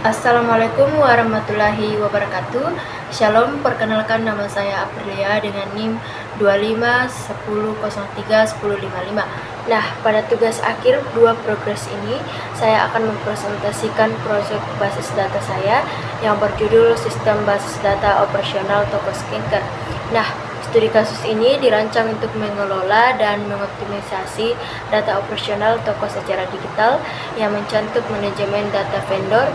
Assalamualaikum warahmatullahi wabarakatuh. Shalom, perkenalkan nama saya Aprilia dengan NIM 2510031055. Nah, pada tugas akhir 2 progres ini, saya akan mempresentasikan proyek basis data saya yang berjudul Sistem Basis Data Operasional Toko Skincare. Nah, studi kasus ini dirancang untuk mengelola dan mengoptimisasi data operasional toko secara digital yang mencantum manajemen data vendor,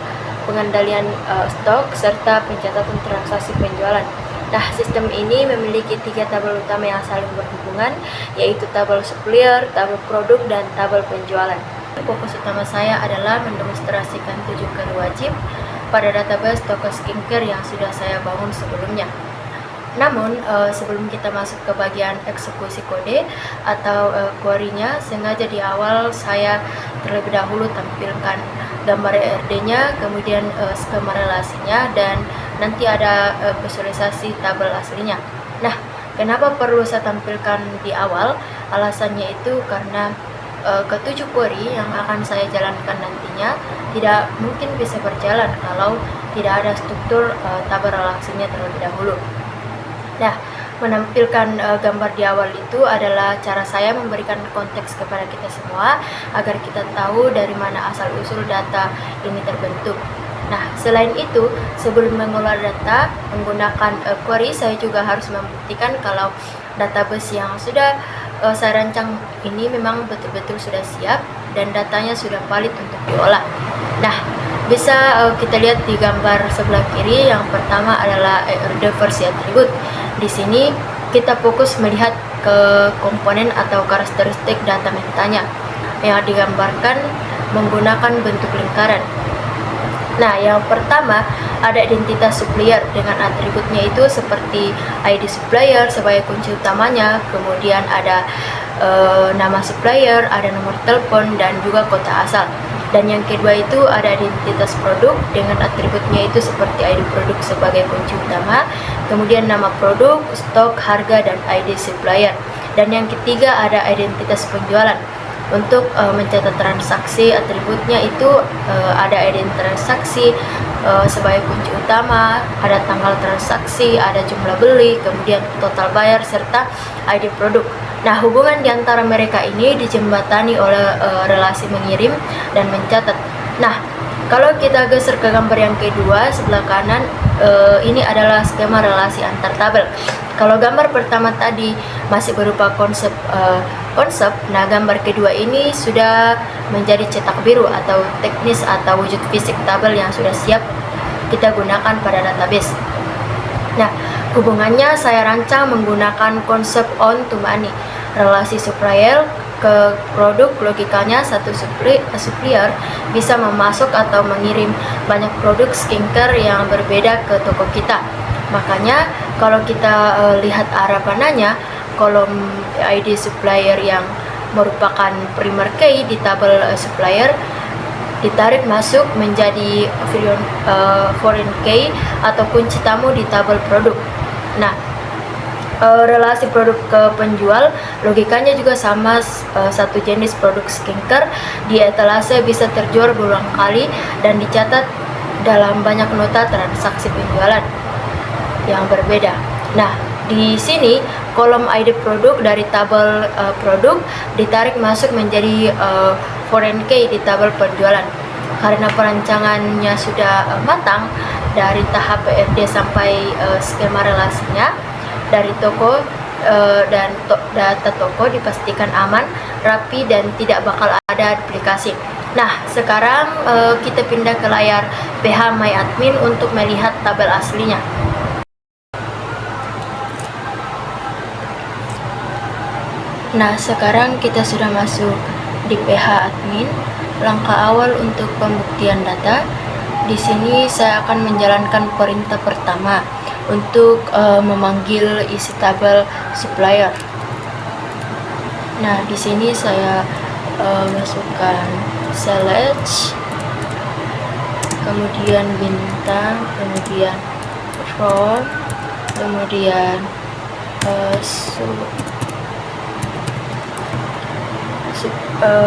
pengendalian stok, serta pencatatan transaksi penjualan. Nah, sistem ini memiliki 3 tabel utama yang saling berhubungan, yaitu tabel supplier, tabel produk, dan tabel penjualan. Fokus utama saya adalah mendemonstrasikan 7 query wajib pada database toko skincare yang sudah saya bangun sebelumnya. Namun, sebelum kita masuk ke bagian eksekusi kode atau query-nya, sengaja di awal saya terlebih dahulu tampilkan gambar ERD-nya, kemudian skema relasinya, dan nanti ada visualisasi tabel aslinya. Nah, kenapa perlu saya tampilkan di awal? Alasannya itu karena ketujuh query yang akan saya jalankan nantinya tidak mungkin bisa berjalan kalau tidak ada struktur tabel relasinya terlebih dahulu. Nah, menampilkan gambar di awal itu adalah cara saya memberikan konteks kepada kita semua agar kita tahu dari mana asal-usul data ini terbentuk. Nah, selain itu, sebelum mengolah data menggunakan query, saya juga harus membuktikan kalau database yang sudah saya rancang ini memang betul-betul sudah siap dan datanya sudah valid untuk diolah. Nah, bisa kita lihat di gambar sebelah kiri. Yang pertama adalah ERD versi atribut. Di sini kita fokus melihat ke komponen atau karakteristik data metanya yang digambarkan menggunakan bentuk lingkaran. Nah, yang pertama ada identitas supplier dengan atributnya itu seperti ID supplier sebagai kunci utamanya, kemudian ada nama supplier, ada nomor telepon, dan juga kota asal. Dan yang kedua itu ada identitas produk dengan atributnya itu seperti ID produk sebagai kunci utama, kemudian nama produk, stok, harga, dan ID supplier. Dan yang ketiga ada identitas penjualan. Untuk mencatat transaksi, atributnya itu ada identitas transaksi sebagai kunci utama, ada tanggal transaksi, ada jumlah beli, kemudian total bayar, serta ID produk. Nah, hubungan di antara mereka ini dijembatani oleh relasi mengirim dan mencatat. Nah, kalau kita geser ke gambar yang kedua sebelah kanan, ini adalah skema relasi antar tabel. Kalau gambar pertama tadi masih berupa konsep, nah gambar kedua ini sudah menjadi cetak biru atau teknis atau wujud fisik tabel yang sudah siap kita gunakan pada database. Nah, hubungannya saya rancang menggunakan konsep on to many. Relasi supplier ke produk, logikanya satu supplier bisa memasok atau mengirim banyak produk skincare yang berbeda ke toko kita. Makanya kalau kita lihat arah panahnya, kolom ID supplier yang merupakan primer key di tabel supplier ditarik masuk menjadi foreign key atau kunci tamu di tabel produk. Nah, relasi produk ke penjual, logikanya juga sama. Satu jenis produk skincare di etalase bisa terjual berulang kali dan dicatat dalam banyak nota transaksi penjualan yang berbeda. Nah, di sini kolom ID produk dari tabel produk ditarik masuk menjadi foreign key di tabel penjualan. Karena perancangannya sudah matang dari tahap PRD sampai skema relasinya, dari toko dan data toko dipastikan aman, rapi, dan tidak bakal ada duplikasi. Nah, sekarang kita pindah ke layar PH My Admin untuk melihat tabel aslinya. Nah, sekarang kita sudah masuk di PH Admin. Langkah awal untuk pembuktian data. Di sini saya akan menjalankan perintah pertama untuk memanggil isi tabel supplier. Nah, di sini saya masukkan select, kemudian bintang, kemudian from, kemudian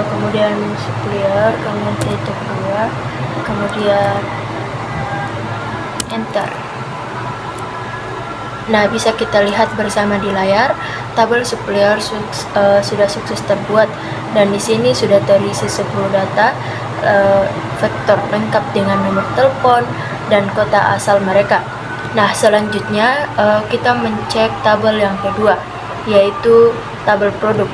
kemudian supplier, kemudian titik 2, kemudian enter. Nah, bisa kita lihat bersama di layar, tabel supplier sudah sukses terbuat, dan di sini sudah terisi 10 data vektor lengkap dengan nomor telepon dan kota asal mereka. Nah, selanjutnya kita mencek tabel yang kedua, yaitu tabel produk.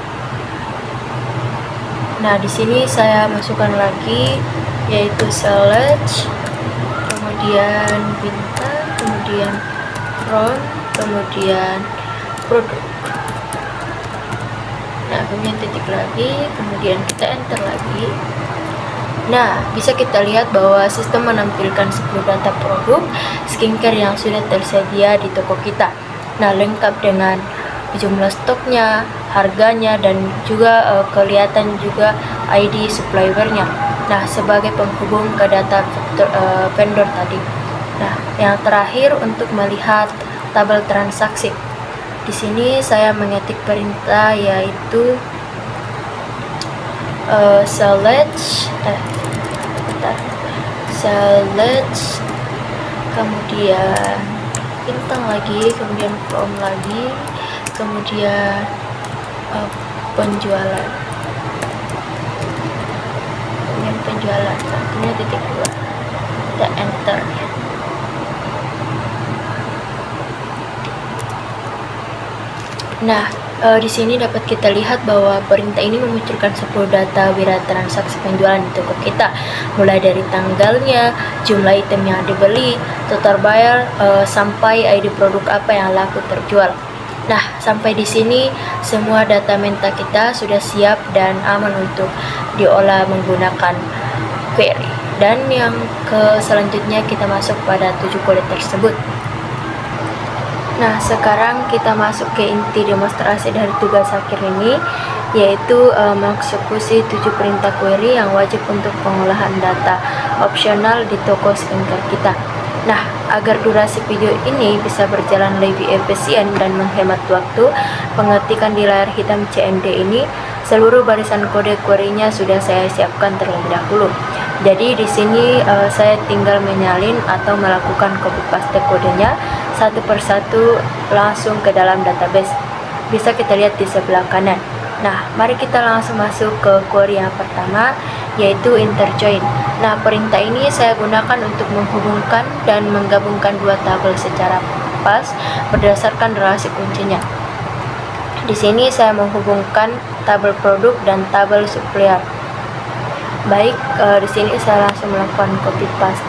Nah, di sini saya masukkan lagi, yaitu select, kemudian bintang, kemudian from, kemudian produk. Nah, kemudian titik lagi, kemudian kita enter lagi. Nah, bisa kita lihat bahwa sistem menampilkan 10 data produk skincare yang sudah tersedia di toko kita. Nah, lengkap dengan jumlah stoknya, harganya, dan juga kelihatan juga ID suppliernya. Nah, sebagai penghubung ke data vendor tadi. Nah, yang terakhir untuk melihat tabel transaksi. Di sini saya mengetik perintah yaitu select, kemudian bintang lagi, kemudian from lagi, kemudian penjualan, kemudian titik 2, kita enter. Nah, di sini dapat kita lihat bahwa perintah ini memunculkan 10 data wira transaksi penjualan di toko kita, mulai dari tanggalnya, jumlah item yang dibeli, total bayar, sampai ID produk apa yang laku terjual. Nah, sampai di sini semua data menta kita sudah siap dan aman untuk diolah menggunakan query. Dan yang selanjutnya kita masuk pada 7 kulit tersebut. Nah, sekarang kita masuk ke inti demonstrasi dari tugas akhir ini, yaitu mengeksekusi 7 perintah query yang wajib untuk pengolahan data opsional di toko skincare kita. Nah, agar durasi video ini bisa berjalan lebih efisien dan menghemat waktu, pengetikan di layar hitam CMD ini, seluruh barisan kode query-nya sudah saya siapkan terlebih dahulu. Jadi di sini saya tinggal menyalin atau melakukan copy paste kodenya satu persatu langsung ke dalam database. Bisa kita lihat di sebelah kanan. Nah, mari kita langsung masuk ke query yang pertama, yaitu interjoin. Nah, perintah ini saya gunakan untuk menghubungkan dan menggabungkan dua tabel secara pas berdasarkan relasi kuncinya. Di sini saya menghubungkan tabel produk dan tabel supplier. Baik, di sini saya langsung melakukan copy paste,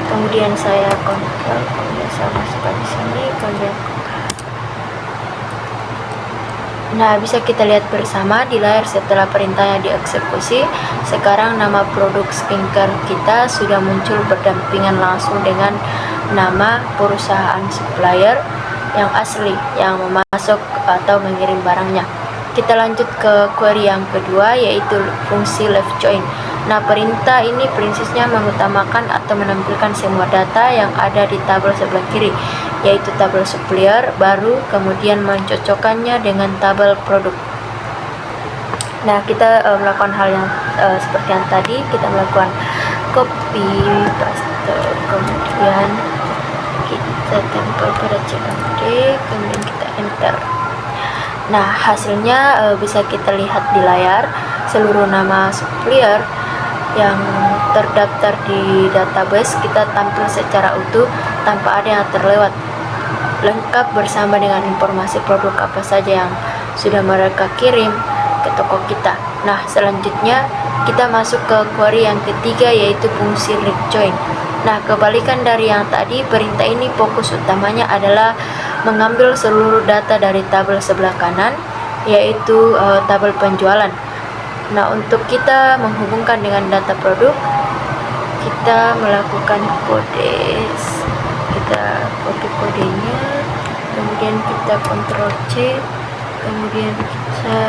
kemudian saya kontrol, kemudian saya masukkan di sini, kemudian nah, bisa kita lihat bersama di layar setelah perintahnya dieksekusi. Sekarang nama produk skincare kita sudah muncul berdampingan langsung dengan nama perusahaan supplier yang asli yang memasok atau mengirim barangnya. Kita lanjut ke query yang kedua, yaitu fungsi left join. Nah, perintah ini prinsipnya mengutamakan atau menampilkan semua data yang ada di tabel sebelah kiri, yaitu tabel supplier baru, kemudian mencocokkannya dengan tabel produk. Nah, kita melakukan hal yang seperti yang tadi, kita melakukan copy paste, kemudian kita tempel pada CMD, kemudian kita enter. Nah, hasilnya bisa kita lihat di layar, seluruh nama supplier yang terdaftar di database kita tampil secara utuh tanpa ada yang terlewat, lengkap bersama dengan informasi produk apa saja yang sudah mereka kirim ke toko kita. Nah, selanjutnya kita masuk ke query yang ketiga, yaitu fungsi link join. Nah, kebalikan dari yang tadi, perintah ini fokus utamanya adalah mengambil seluruh data dari tabel sebelah kanan, yaitu tabel penjualan. Nah, untuk kita menghubungkan dengan data produk, kita melakukan kode, kita copy kodenya, kemudian kita Ctrl C, kemudian kita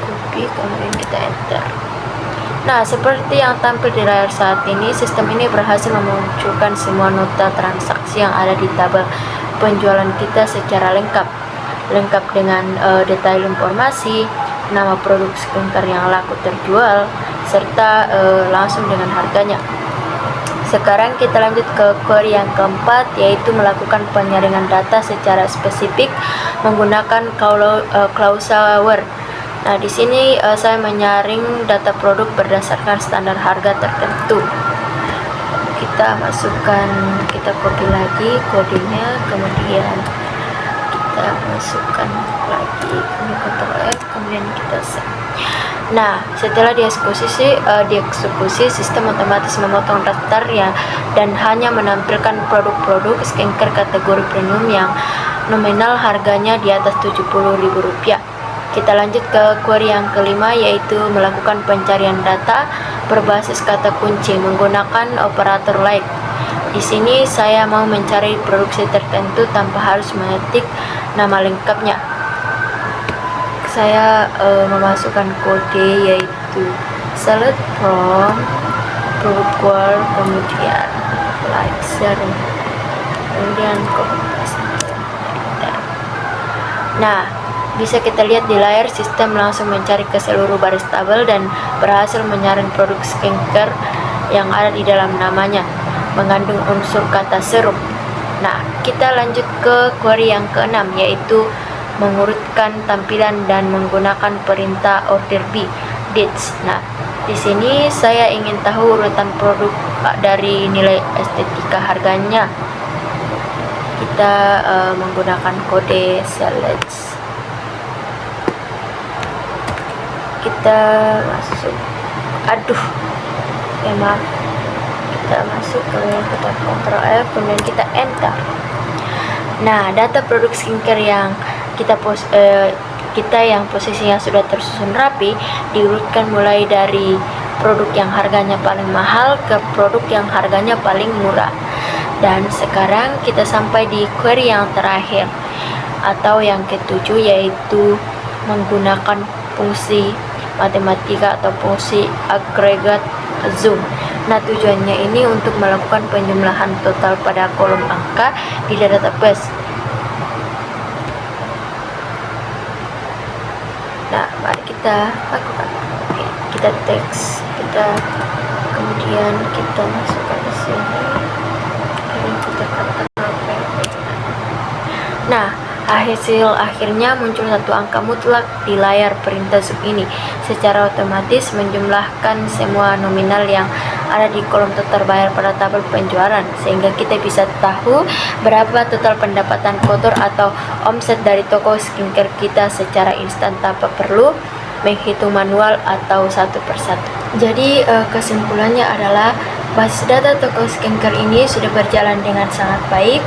copy, kemudian kita enter. Nah, seperti yang tampil di layar saat ini, sistem ini berhasil memunculkan semua nota transaksi yang ada di tabel penjualan kita secara lengkap dengan detail informasi, nama produk skincare yang laku terjual, serta langsung dengan harganya. Sekarang kita lanjut ke query yang keempat, yaitu melakukan penyaringan data secara spesifik menggunakan klausa where. Nah, di sini saya menyaring data produk berdasarkan standar harga tertentu. Kita masukkan, kita copy lagi kodenya, kemudian kita masukkan lagi, kemudian Ctrl F, kemudian kita save. Nah, setelah dieksekusi, sistem otomatis memotong daftar ya, dan hanya menampilkan produk-produk skincare kategori premium yang nominal harganya di atas Rp70.000. Kita lanjut ke query yang kelima, yaitu melakukan pencarian data berbasis kata kunci menggunakan operator like. Di sini saya mau mencari produksi tertentu tanpa harus mengetik nama lengkapnya. Saya memasukkan kode, yaitu select from product word, kemudian like serum, kemudian copy paste. Nah, bisa kita lihat di layar, sistem langsung mencari ke seluruh baris tabel dan berhasil menyaring produk skincare yang ada di dalam namanya, mengandung unsur kata serum. Nah, kita lanjut ke query yang keenam, yaitu mengurutkan tampilan dan menggunakan perintah order by dates. Nah, di sini saya ingin tahu urutan produk dari nilai estetika harganya. Kita menggunakan kode select. Kita masuk, maaf, kita masuk, kemudian kita Ctrl F, kemudian kita enter. Nah, data produk skincare yang kita yang posisinya sudah tersusun rapi diurutkan mulai dari produk yang harganya paling mahal ke produk yang harganya paling murah. Dan sekarang kita sampai di query yang terakhir atau yang ketujuh, yaitu menggunakan fungsi matematika atau fungsi agregat zoom. Nah, tujuannya ini untuk melakukan penjumlahan total pada kolom angka di database. Nah, mari kita lakukan. Oke, kita teks, kemudian kita masukkan di sini, kemudian kita katakan nah, hasil akhirnya muncul satu angka mutlak di layar perintah zoom ini, secara otomatis menjumlahkan semua nominal yang ada di kolom total bayar pada tabel penjualan, sehingga kita bisa tahu berapa total pendapatan kotor atau omset dari toko skincare kita secara instan tanpa perlu menghitung manual atau satu persatu. Jadi kesimpulannya adalah basis data toko skincare ini sudah berjalan dengan sangat baik.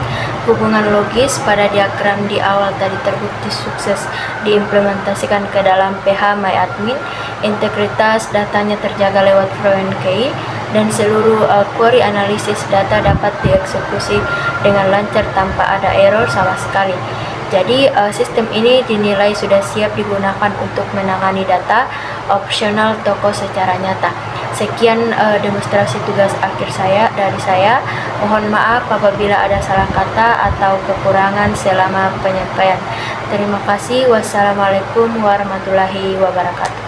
Hubungan logis pada diagram di awal tadi terbukti sukses diimplementasikan ke dalam PH MyAdmin. Integritas datanya terjaga lewat FlowNK, dan seluruh query analisis data dapat dieksekusi dengan lancar tanpa ada error sama sekali. Jadi sistem ini dinilai sudah siap digunakan untuk menangani data opsional toko secara nyata. Sekian demonstrasi tugas akhir dari saya. Mohon maaf apabila ada salah kata atau kekurangan selama penyampaian. Terima kasih. Wassalamualaikum warahmatullahi wabarakatuh.